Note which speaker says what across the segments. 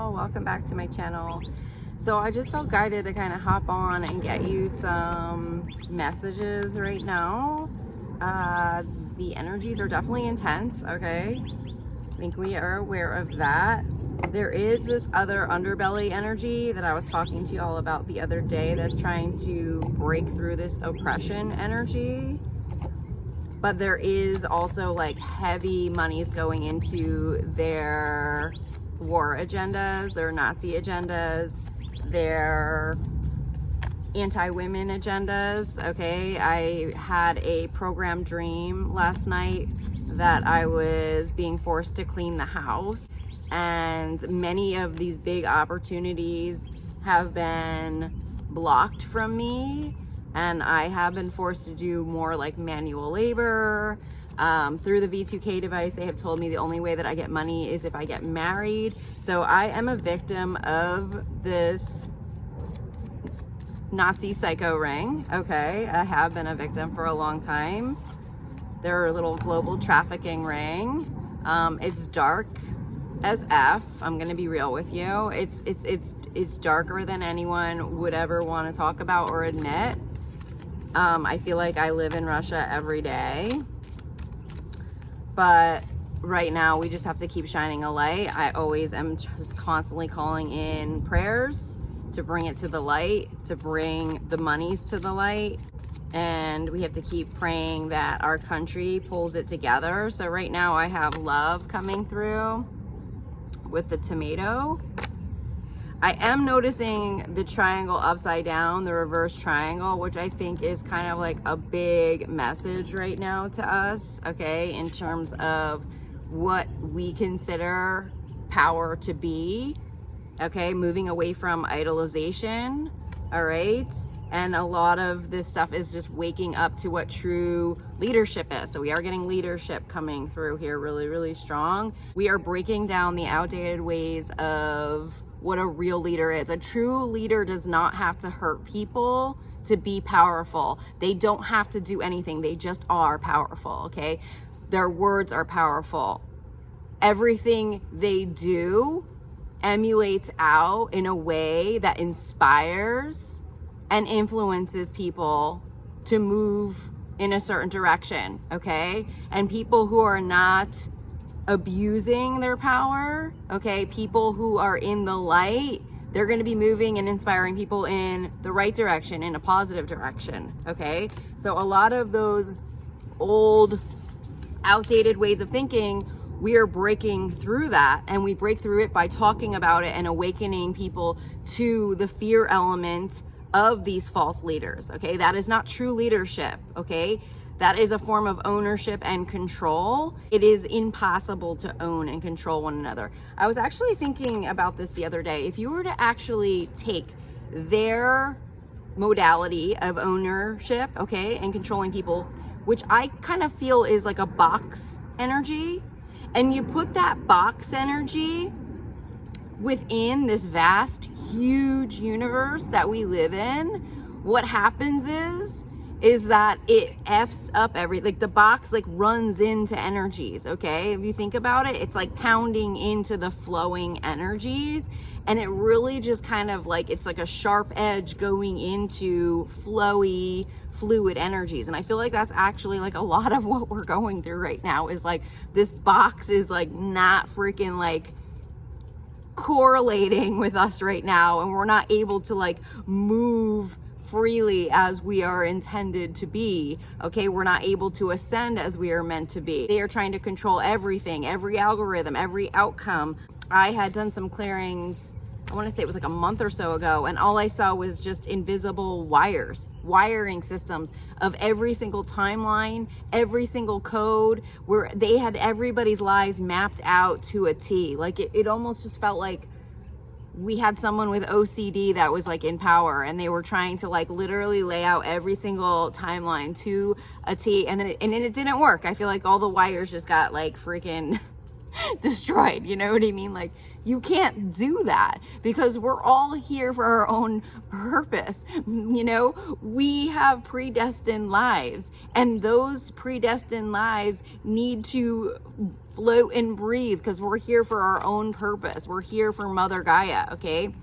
Speaker 1: y'all, welcome back to my channel. So I just felt guided to kind of hop on and get you some messages right now. The energies are definitely intense, okay? I think we are aware of that. There is this other underbelly energy that I was talking to y'all about the other day that's trying to break through this oppression energy. But there is also like heavy monies going into their war agendas, their Nazi agendas, their anti-women agendas, okay? I had a program dream last night that I was being forced to clean the house, and many of these big opportunities have been blocked from me, and I have been forced to do more like manual labor. Through the V2K device, they have told me the only way that I get money is if I get married. So I am a victim of this Nazi psycho ring, okay? I have been a victim for a long time. They're a little global trafficking ring. It's dark as F. I'm gonna be real with you. It's darker than anyone would ever want to talk about or admit. I feel like I live in Russia every day. But right now we just have to keep shining a light. I always am just constantly calling in prayers to bring it to the light, to bring the monies to the light. And we have to keep praying that our country pulls it together. So right now I have love coming through with the tomato. I am noticing the triangle upside down, the reverse triangle, which I think is kind of like a big message right now to us, okay, in terms of what we consider power to be, okay, moving away from idolization, all right? And a lot of this stuff is just waking up to what true leadership is. So we are getting leadership coming through here really, really strong. We are breaking down the outdated ways of what a real leader is. A true leader does not have to hurt people to be powerful. They don't have to do anything. They just are powerful, okay? Their words are powerful. Everything they do emulates out in a way that inspires and influences people to move in a certain direction, okay? And people who are not abusing their power, okay, people who are in the light, they're going to be moving and inspiring people in the right direction, in a positive direction, okay? So a lot of those old, outdated ways of thinking, we are breaking through that, and we break through it by talking about it and awakening people to the fear element of these false leaders, okay? That is not true leadership, okay? That is a form of ownership and control. It is impossible to own and control one another. I was actually thinking about this the other day. If you were to actually take their modality of ownership, okay, and controlling people, which I kind of feel is like a box energy, and you put that box energy within this vast, huge universe that we live in, what happens is that it F's up like the box like runs into energies, okay? If you think about it, it's like pounding into the flowing energies, and it really just kind of like, it's like a sharp edge going into flowy, fluid energies. And I feel like that's actually like a lot of what we're going through right now is like, this box is like not freaking like correlating with us right now, and we're not able to like move freely as we are intended to be, okay? We're not able to ascend as we are meant to be. They are trying to control everything, every algorithm, every outcome. I had done some clearings, I want to say it was like a month or so ago, and all I saw was just invisible wires, wiring systems of every single timeline, every single code, where they had everybody's lives mapped out to a T. Like it almost just felt like we had someone with OCD that was like in power, and they were trying to like literally lay out every single timeline to a T, and then it didn't work. I feel like all the wires just got like freaking destroyed, you know what I mean? Like, you can't do that, because we're all here for our own purpose. You know, we have predestined lives, and those predestined lives need to float and breathe, because we're here for our own purpose. We're here for Mother Gaia, okay?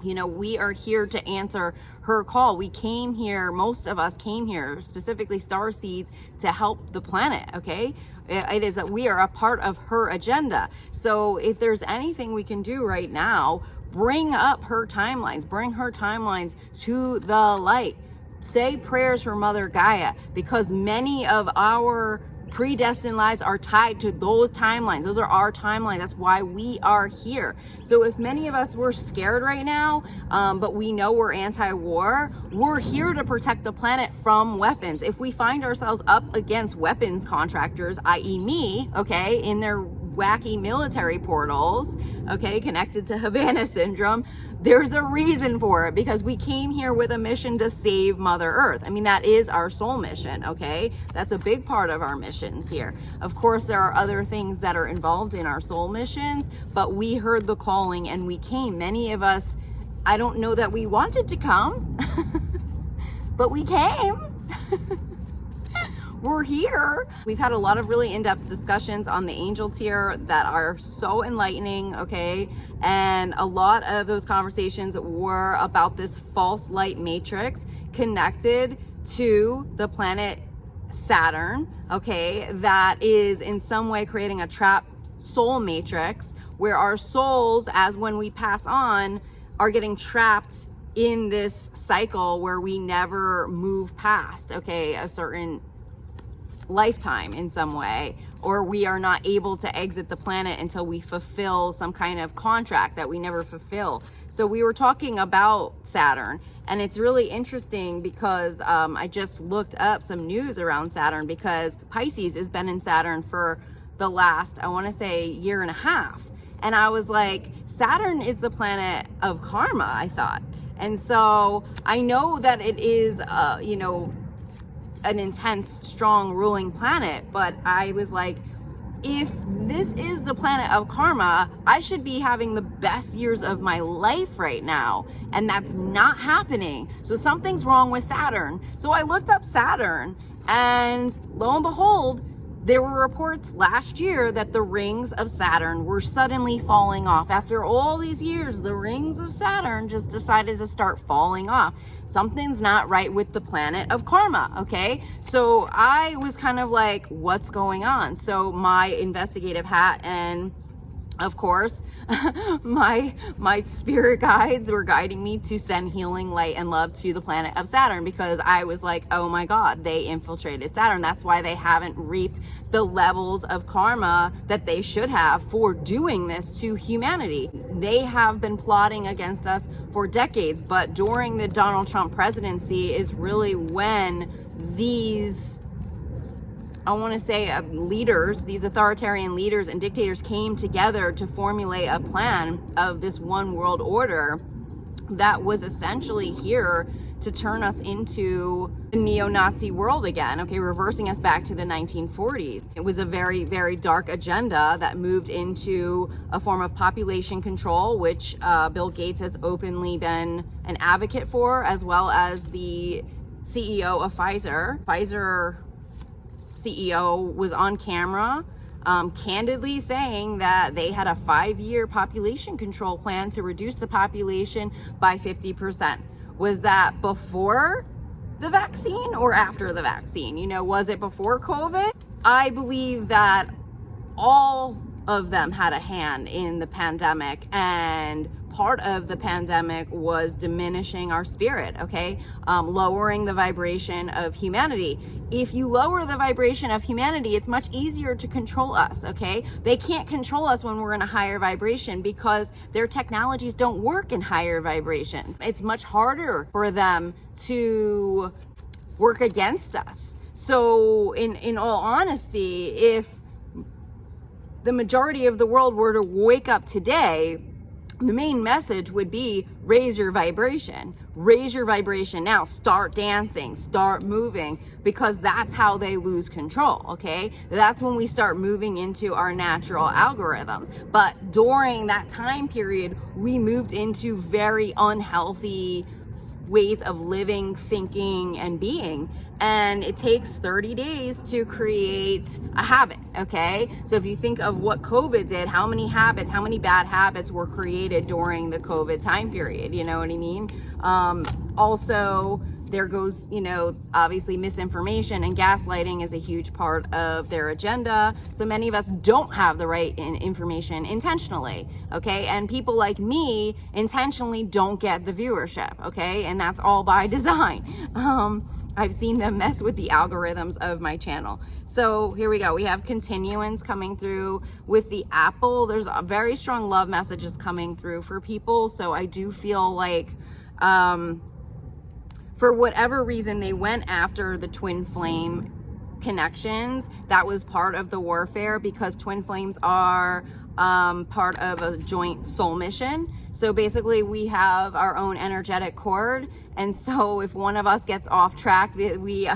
Speaker 1: You know, we are here to answer her call. We came here, most of us came here, specifically star seeds, to help the planet, okay? It is that we are a part of her agenda. So if there's anything we can do right now, bring up her timelines, bring her timelines to the light. Say prayers for Mother Gaia, because many of our predestined lives are tied to those timelines. Those are our timelines. That's why we are here. So if many of us were scared right now, but we know we're anti-war, we're here to protect the planet from weapons. If we find ourselves up against weapons contractors, i.e. me, okay, in their wacky military portals, okay, connected to Havana syndrome, there's a reason for it, because we came here with a mission to save Mother Earth. I mean, that is our soul mission, okay? That's a big part of our missions here. Of course, there are other things that are involved in our soul missions, but we heard the calling and we came. Many of us, I don't know that we wanted to come, but we came. We're here. We've had a lot of really in-depth discussions on the angel tier that are so enlightening, okay? And a lot of those conversations were about this false light matrix connected to the planet Saturn, okay? That is in some way creating a trap soul matrix where our souls, as when we pass on, are getting trapped in this cycle where we never move past, okay, a certain lifetime in some way, or we are not able to exit the planet until we fulfill some kind of contract that we never fulfill. So we were talking about Saturn, and it's really interesting because I just looked up some news around Saturn, because Pisces has been in Saturn for the last, I want to say, year and a half. And I was like, Saturn is the planet of karma, I thought. And so I know that it is, you know, an intense, strong, ruling planet, but I was like, if this is the planet of karma, I should be having the best years of my life right now, and that's not happening. So something's wrong with Saturn. So I looked up Saturn, and lo and behold, there were reports last year that the rings of Saturn were suddenly falling off. After all these years, the rings of Saturn just decided to start falling off. Something's not right with the planet of karma, okay? So I was kind of like, what's going on? So my investigative hat and, of course, my spirit guides were guiding me to send healing light and love to the planet of Saturn, because I was like, oh my God, they infiltrated Saturn. That's why they haven't reaped the levels of karma that they should have for doing this to humanity. They have been plotting against us for decades, but during the Donald Trump presidency is really when these, I want to say, leaders, these authoritarian leaders and dictators came together to formulate a plan of this one world order that was essentially here to turn us into the neo-Nazi world again, okay, reversing us back to the 1940s. It was a very, very dark agenda that moved into a form of population control, which Bill Gates has openly been an advocate for, as well as the CEO of Pfizer. Pfizer CEO was on camera candidly saying that they had a 5-year population control plan to reduce the population by 50%. Was that before the vaccine or after the vaccine? You know, was it before COVID? I believe that all of them had a hand in the pandemic, and part of the pandemic was diminishing our spirit, okay? Lowering the vibration of humanity. If you lower the vibration of humanity, it's much easier to control us, okay? They can't control us when we're in a higher vibration because their technologies don't work in higher vibrations. It's much harder for them to work against us. So in all honesty, if the majority of the world were to wake up today, the main message would be raise your vibration. Raise your vibration now. Start dancing, start moving, because that's how they lose control, okay? That's when we start moving into our natural algorithms. But during that time period, we moved into very unhealthy ways of living, thinking, and being. And it takes 30 days to create a habit, okay? So if you think of what COVID did, how many bad habits were created during the COVID time period, you know what I mean? Also, there goes, obviously misinformation and gaslighting is a huge part of their agenda. So many of us don't have the right information intentionally, okay? And people like me intentionally don't get the viewership, okay? And that's all by design. I've seen them mess with the algorithms of my channel. So here we go. We have continuance coming through with the Apple. There's a very strong love messages coming through for people. So I do feel like, for whatever reason, they went after the twin flame connections. That was part of the warfare because twin flames are part of a joint soul mission. So basically we have our own energetic cord, and so if one of us gets off track, we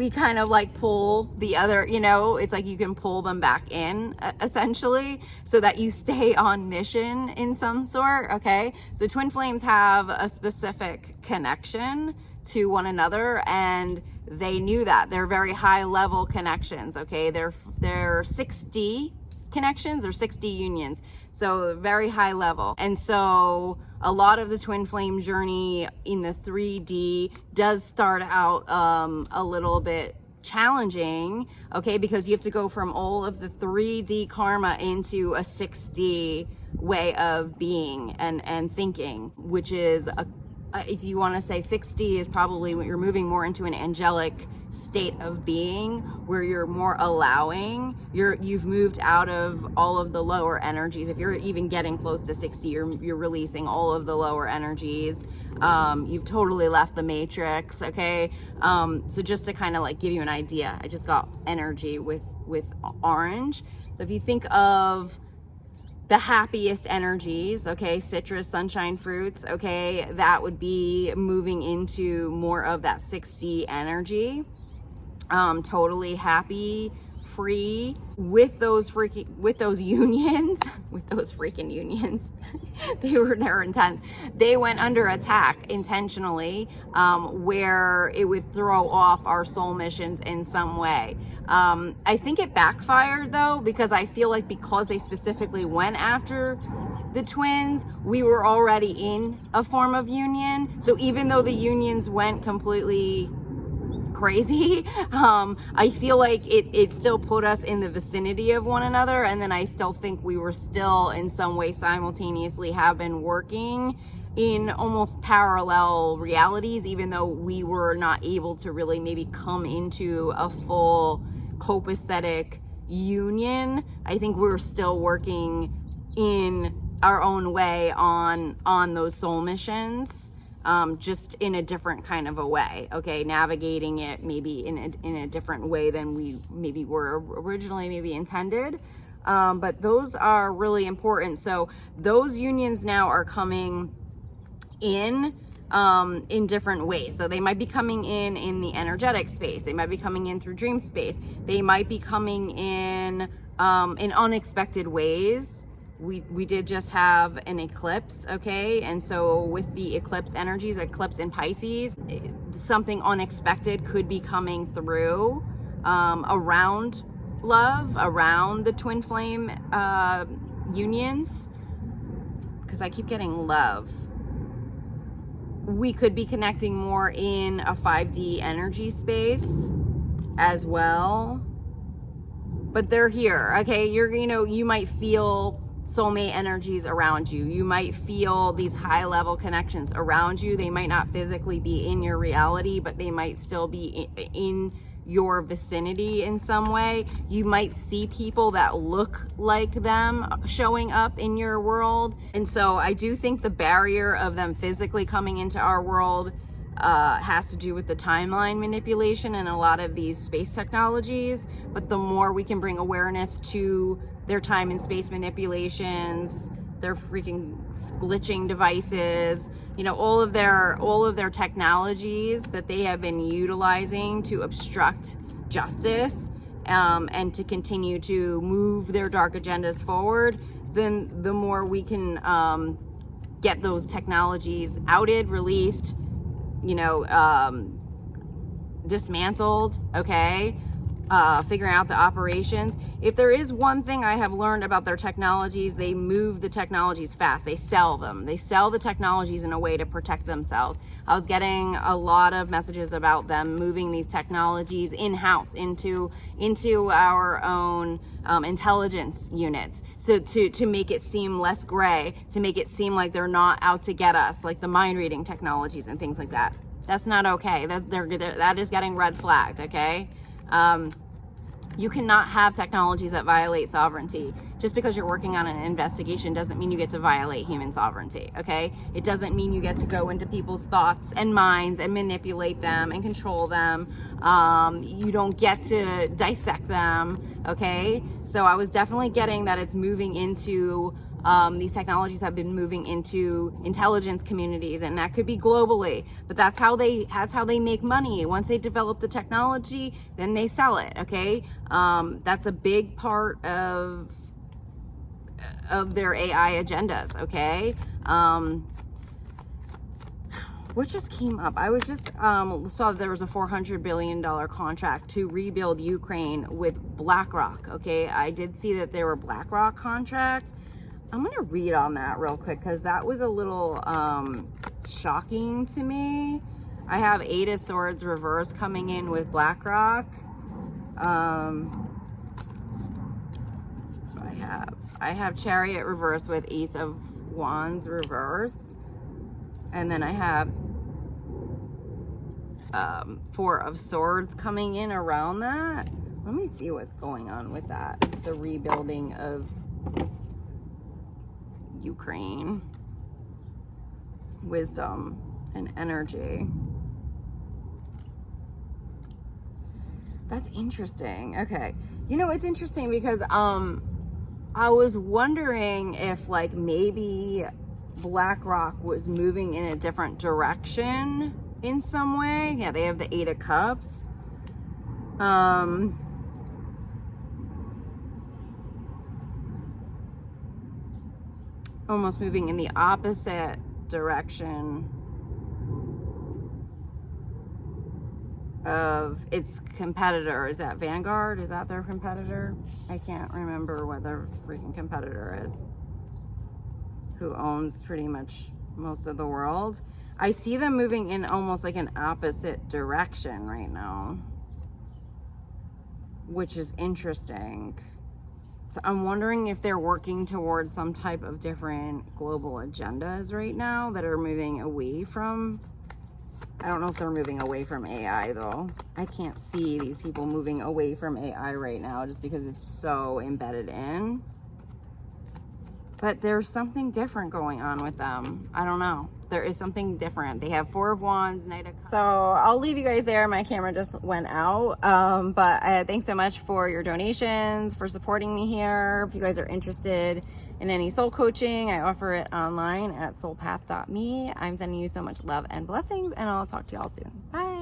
Speaker 1: kind of like pull the other, it's like you can pull them back in essentially, so that you stay on mission in some sort, okay? So twin flames have a specific connection to one another, and they knew that. They're very high level connections, okay? They're 6D connections, or 6D unions, so very high level. And so a lot of the twin flame journey in the 3D does start out a little bit challenging, okay, because you have to go from all of the 3D karma into a 6D way of being and thinking, which is if you want to say 6D is probably when you're moving more into an angelic state of being, where you're more allowing, you've moved out of all of the lower energies. If you're even getting close to 60, you're releasing all of the lower energies. You've totally left the matrix, okay? So just to kind of like give you an idea, I just got energy with orange. So if you think of the happiest energies, okay, citrus, sunshine fruits, okay, that would be moving into more of that 6D energy. Totally happy, free, with those unions, they're intense. They went under attack intentionally, where it would throw off our soul missions in some way. I think it backfired though, because I feel like because they specifically went after the twins, we were already in a form of union. So even though the unions went completely crazy, I feel like it still put us in the vicinity of one another, and then I still think we were still in some way simultaneously have been working in almost parallel realities, even though we were not able to really maybe come into a full copaesthetic union. I think we were still working in our own way on those soul missions, just in a different kind of a way, okay, navigating it maybe in a different way than we maybe were originally maybe intended. But those are really important. So those unions now are coming in different ways. So they might be coming in the energetic space. They might be coming in through dream space. They might be coming in unexpected ways. We did just have an eclipse, okay? And so with the eclipse energies, eclipse in Pisces, something unexpected could be coming through around love, around the twin flame unions, because I keep getting love. We could be connecting more in a 5D energy space as well. But they're here, okay? You might feel soulmate energies around you. You might feel these high level connections around you. They might not physically be in your reality, but they might still be in your vicinity in some way. You might see people that look like them showing up in your world. And so I do think the barrier of them physically coming into our world has to do with the timeline manipulation and a lot of these space technologies. But the more we can bring awareness to their time and space manipulations, their freaking glitching devices, all of their technologies that they have been utilizing to obstruct justice, and to continue to move their dark agendas forward, then the more we can get those technologies outed, released, you know, dismantled, okay? Figuring out the operations. If there is one thing I have learned about their technologies, they move the technologies fast. They sell them. They sell the technologies in a way to protect themselves. I was getting a lot of messages about them moving these technologies in-house into our own intelligence units. So to make it seem less gray, to make it seem like they're not out to get us, like the mind reading technologies and things like that. That's not okay. That is getting red flagged, okay? You cannot have technologies that violate sovereignty. Just because you're working on an investigation doesn't mean you get to violate human sovereignty, okay? It doesn't mean you get to go into people's thoughts and minds and manipulate them and control them. You don't get to dissect them, okay? So I was definitely getting that it's moving into these technologies have been moving into intelligence communities, and that could be globally, but that's how they make money. Once they develop the technology, then they sell it, okay? That's a big part of their AI agendas, okay? What just came up? I was just saw that there was a $400 billion contract to rebuild Ukraine with BlackRock, okay? I did see that there were BlackRock contracts. I'm gonna read on that real quick because that was a little shocking to me. I have 8 of Swords reverse coming in with BlackRock. I have Chariot reversed with Ace of Wands reversed, and then I have 4 of Swords coming in around that. Let me see what's going on with that. The rebuilding of Ukraine, wisdom and energy. That's interesting. Okay, you know, it's interesting because I was wondering if like maybe BlackRock was moving in a different direction in some way. Yeah, they have the 8 of Cups. Almost moving in the opposite direction of its competitor. Is that Vanguard? Is that their competitor? I can't remember what their freaking competitor is, who owns pretty much most of the world. I see them moving in almost like an opposite direction right now, which is interesting. So I'm wondering if they're working towards some type of different global agendas right now that are moving away from, I don't know if they're moving away from AI though. I can't see these people moving away from AI right now just because it's so embedded in. But there's something different going on with them. I don't know. There is something different. They have 4 of Wands, Knight of Cups. So I'll leave you guys there. My camera just went out. But thanks so much for your donations, for supporting me here. If you guys are interested in any soul coaching, I offer it online at soulpath.me. I'm sending you so much love and blessings, and I'll talk to y'all soon. Bye.